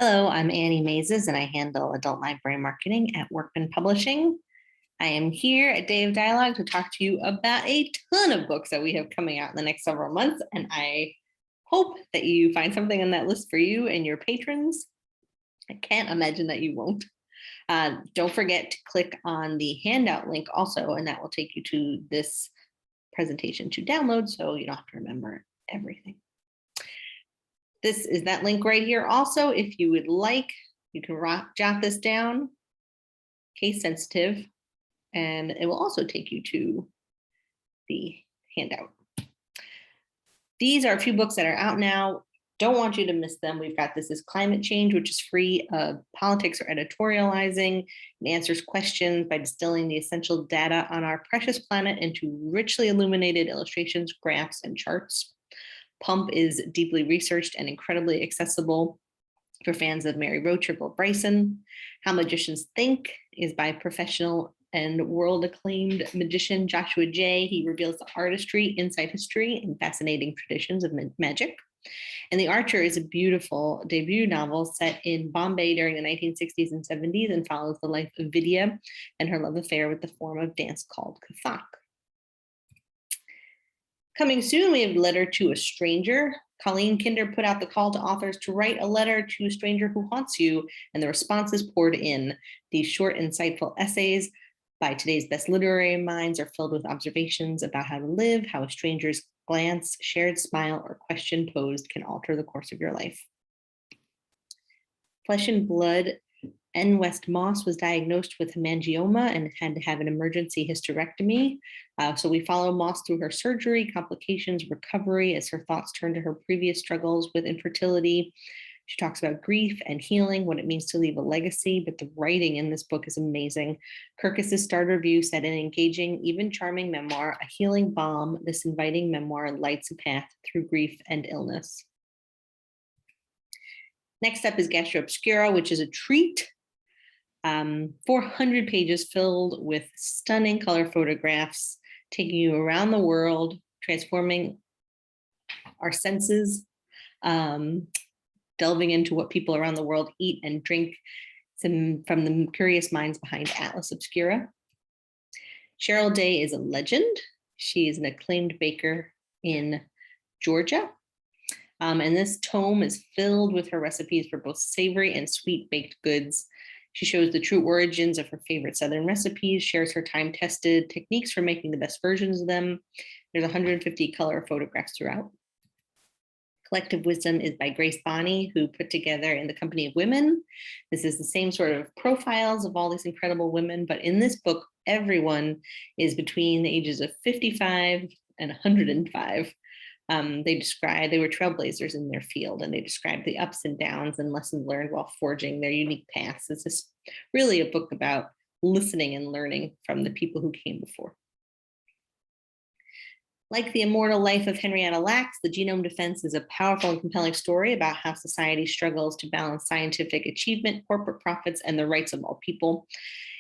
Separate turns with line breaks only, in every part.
Hello, I'm Annie Mazes, and I handle adult library marketing at Workman Publishing. I am here at Day of Dialogue to talk to you about a ton of books that we have coming out in the next several months, and I hope that you find something on that list for you and your patrons. I can't imagine that you won't. Don't forget to click on the handout link also, and that will take you to this presentation to download, so you don't have to remember everything. This is that link right here. Also, if you would like, you can jot this down, case sensitive, and it will also take you to the handout. These are a few books that are out now. Don't want you to miss them. We've got This is Climate Change, which is free of politics or editorializing, and answers questions by distilling the essential data on our precious planet into richly illuminated illustrations, graphs, and charts. Pump is deeply researched and incredibly accessible for fans of Mary Roach or Bill Bryson. How Magicians Think is by professional and world-acclaimed magician Joshua Jay. He reveals the artistry, inside history, and fascinating traditions of magic. And The Archer is a beautiful debut novel set in Bombay during the 1960s and 70s and follows the life of Vidya and her love affair with the form of dance called Kathak. Coming soon, we have Letter to a Stranger. Colleen Kinder put out the call to authors to write a letter to a stranger who haunts you, and the responses poured in. These short, insightful essays by today's best literary minds are filled with observations about how to live, how a stranger's glance, shared smile, or question posed can alter the course of your life. Flesh and Blood. N. West Moss was diagnosed with hemangioma and had to have an emergency hysterectomy. So we follow Moss through her surgery, complications, recovery, as her thoughts turn to her previous struggles with infertility. She talks about grief and healing, what it means to leave a legacy, but the writing in this book is amazing. Kirkus's Start Review said an engaging, even charming memoir, a healing balm, this inviting memoir lights a path through grief and illness. Next up is Gastro Obscura, which is a treat. 400 pages filled with stunning color photographs, taking you around the world, transforming our senses, delving into what people around the world eat and drink from the curious minds behind Atlas Obscura. Cheryl Day is a legend. She is an acclaimed baker in Georgia. And this tome is filled with her recipes for both savory and sweet baked goods. She shows the true origins of her favorite Southern recipes, shares her time-tested techniques for making the best versions of them. There's 150 color photographs throughout. Collective Wisdom is by Grace Bonney, who put together In the Company of Women. This is the same sort of profiles of all these incredible women, but in this book, everyone is between the ages of 55 and 105. They were trailblazers in their field, and they described the ups and downs and lessons learned while forging their unique paths. It's just really a book about listening and learning from the people who came before. Like The Immortal Life of Henrietta Lacks, The Genome Defense is a powerful and compelling story about how society struggles to balance scientific achievement, corporate profits, and the rights of all people.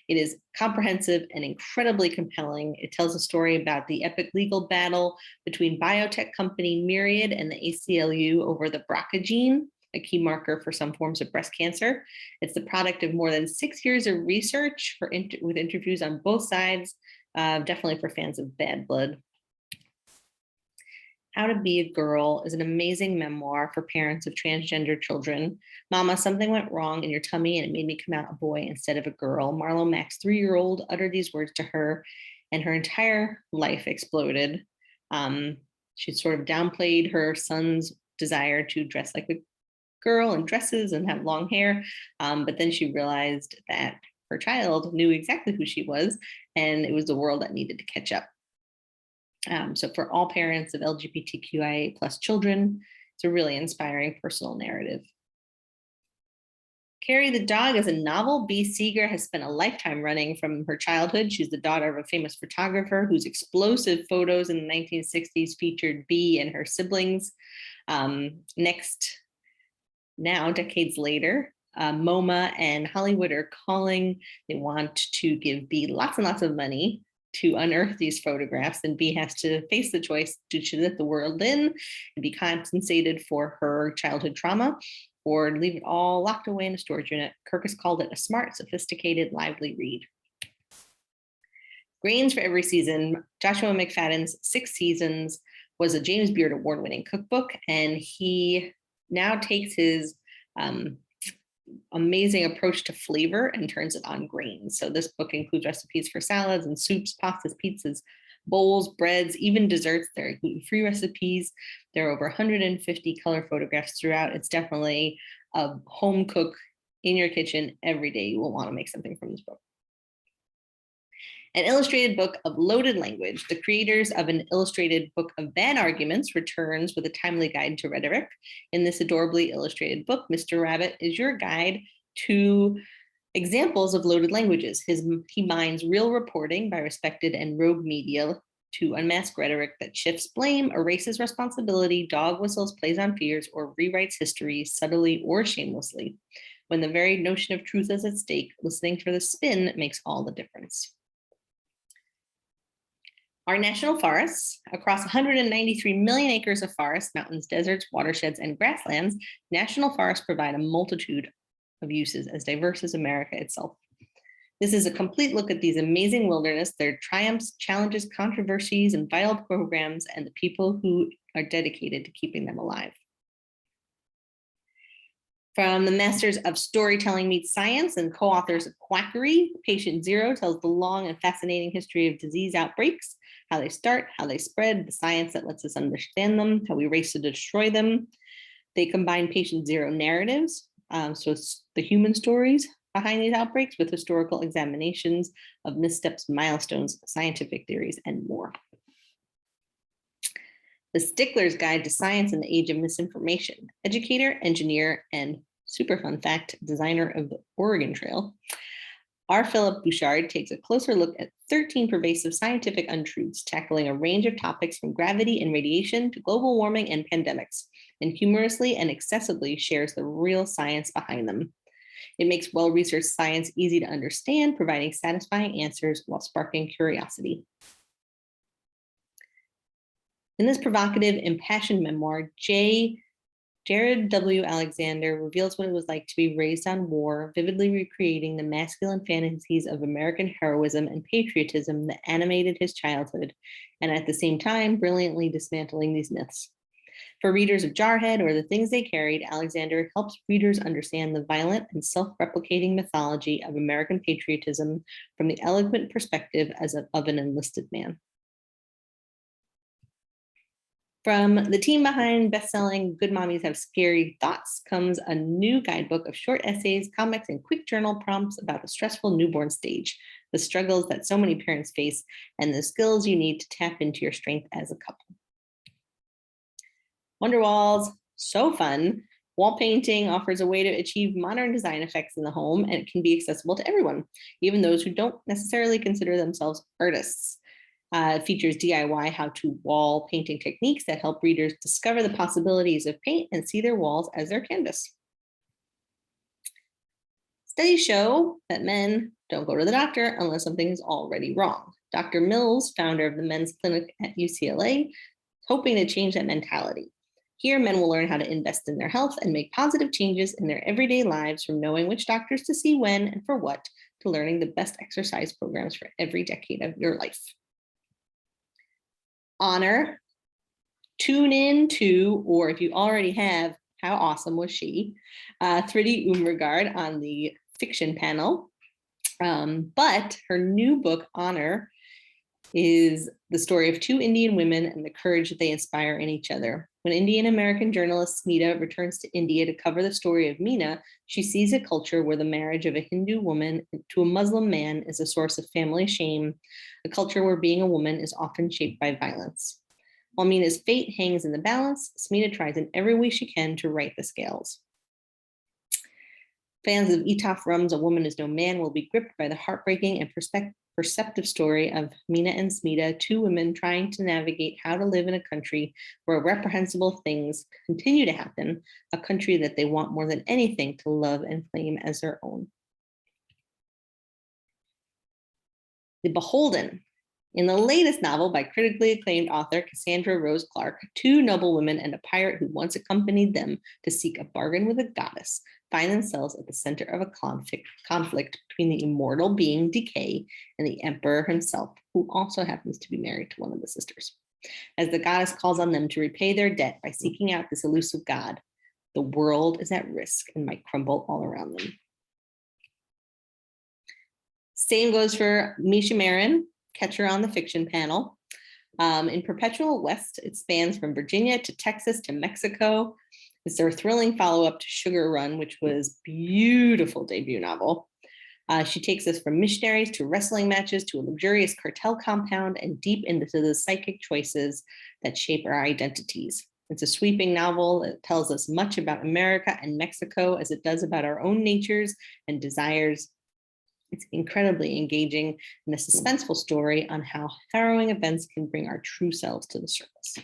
It is comprehensive and incredibly compelling. It tells a story about the epic legal battle between biotech company Myriad and the ACLU over the BRCA gene, a key marker for some forms of breast cancer. It's the product of more than 6 years of research with interviews on both sides, definitely for fans of Bad Blood. How to Be a Girl is an amazing memoir for parents of transgender children. Mama, something went wrong in your tummy and it made me come out a boy instead of a girl. Marlo, Mack's 3-year-old, uttered these words to her and her entire life exploded. She sort of downplayed her son's desire to dress like a girl in dresses and have long hair. But then she realized that her child knew exactly who she was, and it was the world that needed to catch up. So for all parents of LGBTQIA+ children, it's a really inspiring personal narrative. Carrie the Dog is a novel B. Seeger has spent a lifetime running from her childhood. She's the daughter of a famous photographer whose explosive photos in the 1960s featured B and her siblings. Next, now decades later, MoMA and Hollywood are calling. They want to give B lots and lots of money to unearth these photographs, and B has to face the choice to let the world in and be compensated for her childhood trauma, or leave it all locked away in a storage unit. Kirkus called it a smart, sophisticated, lively read. Grains for Every Season, Joshua McFadden's 6 Seasons was a James Beard award-winning cookbook, and he now takes his amazing approach to flavor and turns it on grains. So this book includes recipes for salads and soups, pastas, pizzas, bowls, breads, even desserts. There are gluten-free recipes. There are over 150 color photographs throughout. It's definitely a home cook in your kitchen every day. You will want to make something from this book. An illustrated book of loaded language. The creators of an illustrated book of bad arguments returns with a timely guide to rhetoric. In this adorably illustrated book, Mr. Rabbit is your guide to examples of loaded languages. He mines real reporting by respected and rogue media to unmask rhetoric that shifts blame, erases responsibility, dog whistles, plays on fears, or rewrites history subtly or shamelessly. When the very notion of truth is at stake, listening for the spin makes all the difference. Our national forests, across 193 million acres of forests, mountains, deserts, watersheds, and grasslands, national forests provide a multitude of uses as diverse as America itself. This is a complete look at these amazing wilderness, their triumphs, challenges, controversies, and vital programs, and the people who are dedicated to keeping them alive. From the Masters of Storytelling Meets Science and co-authors of Quackery, Patient Zero tells the long and fascinating history of disease outbreaks, how they start, how they spread, the science that lets us understand them, how we race to destroy them. They combine Patient Zero narratives, so it's the human stories behind these outbreaks, with historical examinations of missteps, milestones, scientific theories, and more. The Stickler's Guide to Science in the Age of Misinformation, educator, engineer, and super fun fact, designer of the Oregon Trail. R. Philip Bouchard takes a closer look at 13 pervasive scientific untruths, tackling a range of topics from gravity and radiation to global warming and pandemics, and humorously and accessibly shares the real science behind them. It makes well-researched science easy to understand, providing satisfying answers while sparking curiosity. In this provocative, impassioned memoir, Jerad W. Alexander reveals what it was like to be raised on war, vividly recreating the masculine fantasies of American heroism and patriotism that animated his childhood, and at the same time, brilliantly dismantling these myths. For readers of Jarhead or The Things They Carried, Alexander helps readers understand the violent and self-replicating mythology of American patriotism from the eloquent perspective of an enlisted man. From the team behind best-selling Good Mommies Have Scary Thoughts comes a new guidebook of short essays, comics, and quick journal prompts about the stressful newborn stage, the struggles that so many parents face, and the skills you need to tap into your strength as a couple. Wonderwalls, so fun. Wall painting offers a way to achieve modern design effects in the home, and it can be accessible to everyone, even those who don't necessarily consider themselves artists. It features DIY how-to wall painting techniques that help readers discover the possibilities of paint and see their walls as their canvas. Studies show that men don't go to the doctor unless something is already wrong. Dr. Mills, founder of the men's clinic at UCLA, hoping to change that mentality. Here, men will learn how to invest in their health and make positive changes in their everyday lives, from knowing which doctors to see when and for what, to learning the best exercise programs for every decade of your life. Honor, tune in to, or if you already have, How Awesome Was She? Thridi Umregard on the fiction panel. But her new book, Honor, is the story of 2 Indian women and the courage that they inspire in each other. When Indian-American journalist Smita returns to India to cover the story of Meena, she sees a culture where the marriage of a Hindu woman to a Muslim man is a source of family shame, a culture where being a woman is often shaped by violence. While Meena's fate hangs in the balance, Smita tries in every way she can to right the scales. Fans of Etaf Rum's A Woman Is No Man will be gripped by the heartbreaking and perceptive story of Meena and Smita, 2 women trying to navigate how to live in a country where reprehensible things continue to happen, a country that they want more than anything to love and claim as their own. The Beholden. In the latest novel by critically acclaimed author Cassandra Rose Clark, two noblewomen and a pirate who once accompanied them to seek a bargain with a goddess find themselves at the center of a conflict between the immortal being Decay and the emperor himself, who also happens to be married to one of the sisters. As the goddess calls on them to repay their debt by seeking out this elusive god, the world is at risk and might crumble all around them. Same goes for Misha Marin, catcher on the fiction panel. In Perpetual West, it spans from Virginia to Texas to Mexico. It's their thrilling follow-up to Sugar Run, which was a beautiful debut novel. She takes us from missionaries to wrestling matches to a luxurious cartel compound and deep into the psychic choices that shape our identities. It's a sweeping novel that tells us much about America and Mexico as it does about our own natures and desires. It's incredibly engaging and a suspenseful story on how harrowing events can bring our true selves to the surface.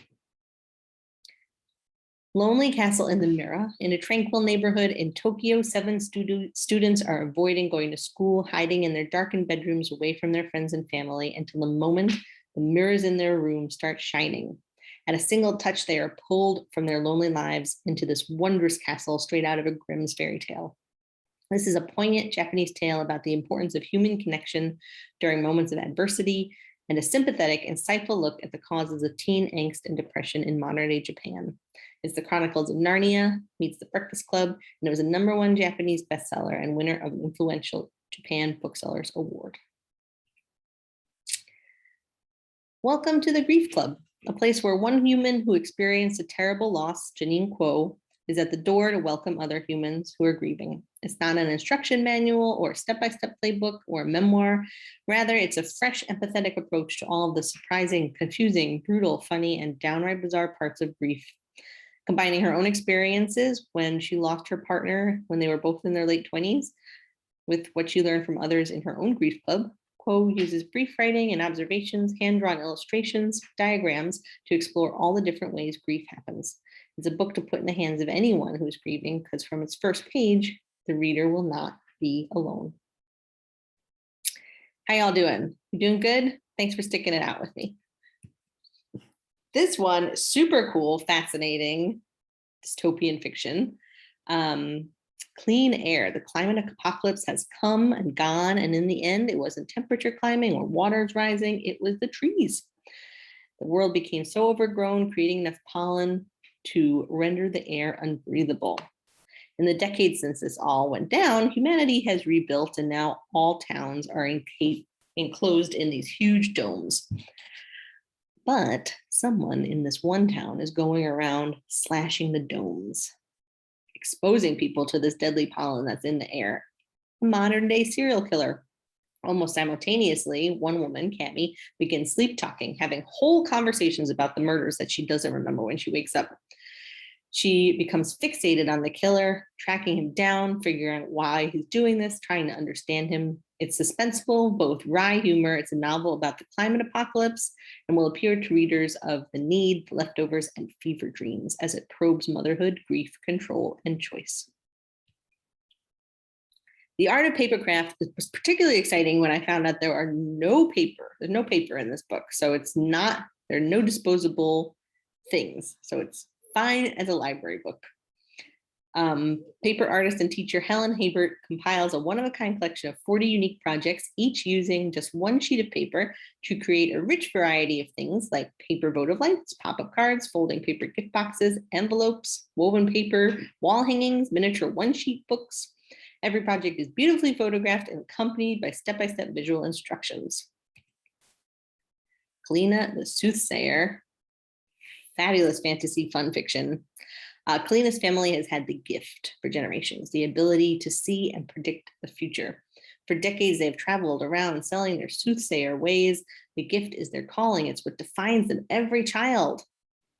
Lonely Castle in the Mirror. In a tranquil neighborhood in Tokyo, 7 students are avoiding going to school, hiding in their darkened bedrooms away from their friends and family until the moment the mirrors in their room start shining. At a single touch, they are pulled from their lonely lives into this wondrous castle straight out of a Grimm's fairy tale. This is a poignant Japanese tale about the importance of human connection during moments of adversity and a sympathetic, insightful look at the causes of teen angst and depression in modern-day Japan. It's the Chronicles of Narnia meets The Breakfast Club, and it was a #1 Japanese bestseller and winner of an influential Japan Booksellers Award. Welcome to the Grief Club, a place where one human who experienced a terrible loss, Janine Kuo, is at the door to welcome other humans who are grieving. It's not an instruction manual or a step-by-step playbook or a memoir. Rather, it's a fresh, empathetic approach to all of the surprising, confusing, brutal, funny, and downright bizarre parts of grief. Combining her own experiences when she lost her partner when they were both in their late 20s with what she learned from others in her own grief club, Kuo uses brief writing and observations, hand-drawn illustrations, diagrams to explore all the different ways grief happens. It's a book to put in the hands of anyone who's grieving, because from its first page, the reader will not be alone. How y'all doing? You doing good? Thanks for sticking it out with me. This one, super cool, fascinating, dystopian fiction. Clean air. The climate apocalypse has come and gone, and in the end, it wasn't temperature climbing or waters rising, it was the trees. The world became so overgrown, creating enough pollen to render the air unbreathable. In the decades since this all went down, humanity has rebuilt, and now all towns are enclosed in these huge domes. But someone in this one town is going around slashing the domes, exposing people to this deadly pollen that's in the air. A modern-day serial killer. Almost simultaneously, one woman, Cammy, begins sleep talking, having whole conversations about the murders that she doesn't remember when she wakes up. She becomes fixated on the killer, tracking him down, figuring out why he's doing this, trying to understand him. It's suspenseful, both wry humor. It's a novel about the climate apocalypse and will appeal to readers of The Need, Leftovers, and Fever Dreams as it probes motherhood, grief, control, and choice. The art of papercraft was particularly exciting when I found out there's no paper in this book. So there are no disposable things. So it's fine as a library book. Paper artist and teacher Helen Habert compiles a one-of-a-kind collection of 40 unique projects, each using just one sheet of paper to create a rich variety of things like paper votive lights, pop-up cards, folding paper gift boxes, envelopes, woven paper, wall hangings, miniature one-sheet books. Every project is beautifully photographed and accompanied by step-by-step visual instructions. Kalina the Soothsayer, fabulous fantasy fun fiction. Kalina's family has had the gift for generations, the ability to see and predict the future. For decades, they've traveled around selling their soothsayer ways. The gift is their calling. It's what defines them. Every child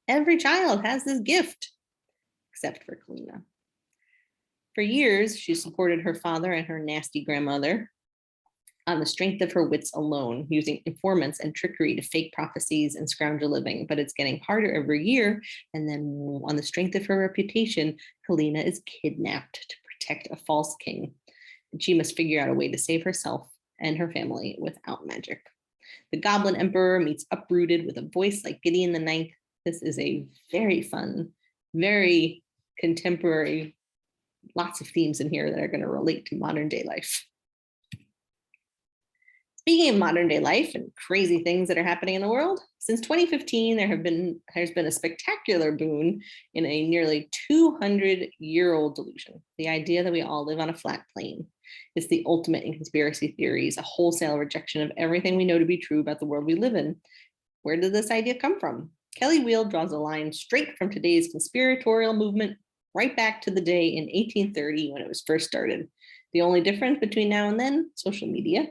has this gift, except for Kalina. For years, she supported her father and her nasty grandmother on the strength of her wits alone, using informants and trickery to fake prophecies and scrounge a living. But it's getting harder every year. And then on the strength of her reputation, Kalina is kidnapped to protect a false king. And she must figure out a way to save herself and her family without magic. The Goblin Emperor meets Uprooted with a voice like Gideon the Ninth. This is a very fun, very contemporary, lots of themes in here that are going to relate to modern day life. Speaking of modern day life and crazy things that are happening in the world, since 2015, there's been a spectacular boon in a nearly 200-year-old delusion, the idea that we all live on a flat plane. It's the ultimate in conspiracy theories, a wholesale rejection of everything we know to be true about the world we live in. Where did this idea come from? Kelly Wheel draws a line straight from today's conspiratorial movement right back to the day in 1830 when it was first started. The only difference between now and then, social media.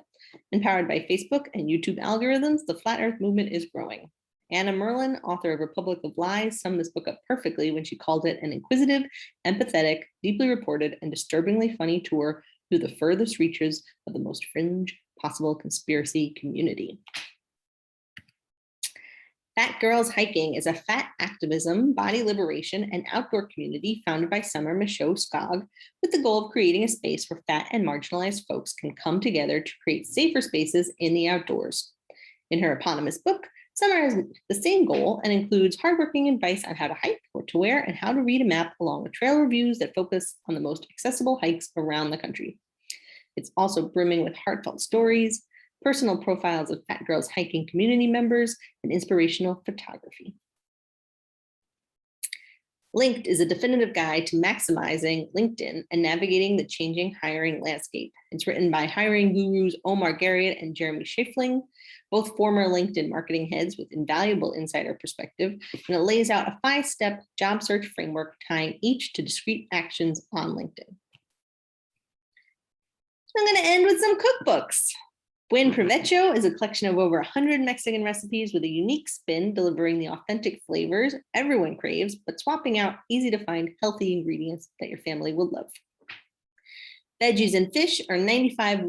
Empowered by Facebook and YouTube algorithms, the Flat Earth movement is growing. Anna Merlin, author of Republic of Lies, summed this book up perfectly when she called it an inquisitive, empathetic, deeply reported, and disturbingly funny tour through the furthest reaches of the most fringe possible conspiracy community. Fat Girls Hiking is a fat activism, body liberation, and outdoor community founded by Summer Michaud-Skog with the goal of creating a space where fat and marginalized folks can come together to create safer spaces in the outdoors. In her eponymous book, Summer has the same goal and includes hardworking advice on how to hike, what to wear, and how to read a map, along with trail reviews that focus on the most accessible hikes around the country. It's also brimming with heartfelt stories, personal profiles of Fat Girls Hiking community members, and inspirational photography. Linked is a definitive guide to maximizing LinkedIn and navigating the changing hiring landscape. It's written by hiring gurus Omar Garriott and Jeremy Schiffling, both former LinkedIn marketing heads with invaluable insider perspective, and it lays out a 5-step job search framework tying each to discrete actions on LinkedIn. So I'm going to end with some cookbooks. Buen Provecho is a collection of over 100 Mexican recipes with a unique spin, delivering the authentic flavors everyone craves, but swapping out easy-to-find healthy ingredients that your family will love. Veggies and Fish are 95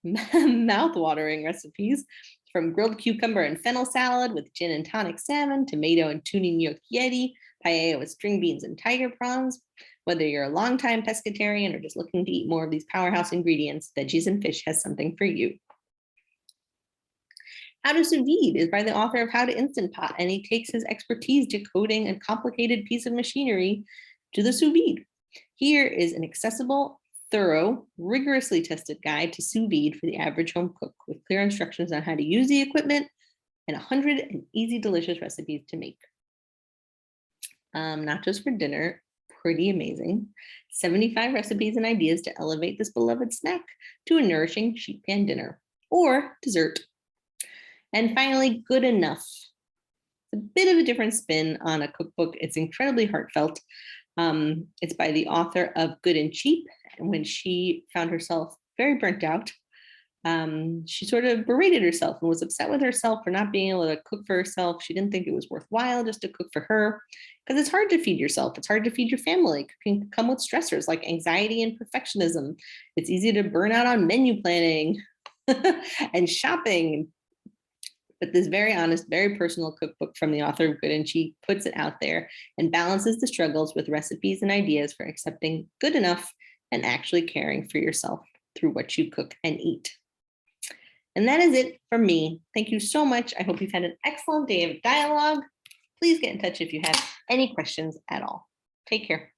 mouth-watering recipes, from grilled cucumber and fennel salad with gin and tonic salmon, tomato and tuna gnocchi, paella with string beans and tiger prawns. Whether you're a longtime pescatarian or just looking to eat more of these powerhouse ingredients, Veggies and Fish has something for you. How to Sous Vide is by the author of How to Instant Pot, and he takes his expertise decoding a complicated piece of machinery to the sous vide. Here is an accessible, thorough, rigorously tested guide to sous vide for the average home cook, with clear instructions on how to use the equipment and 100 easy, delicious recipes to make. Not just for dinner, pretty amazing. 75 recipes and ideas to elevate this beloved snack to a nourishing sheet pan dinner or dessert. And finally, Good Enough. It's a bit of a different spin on a cookbook. It's incredibly heartfelt. It's by the author of Good and Cheap. And when she found herself very burnt out, she sort of berated herself and was upset with herself for not being able to cook for herself. She didn't think it was worthwhile just to cook for her, because it's hard to feed yourself. It's hard to feed your family. Cooking can come with stressors like anxiety and perfectionism. It's easy to burn out on menu planning and shopping. But this very honest, very personal cookbook from the author of Good and Cheap puts it out there and balances the struggles with recipes and ideas for accepting good enough and actually caring for yourself through what you cook and eat. And that is it from me. Thank you so much. I hope you've had an excellent day of dialogue. Please get in touch if you have any questions at all. Take care.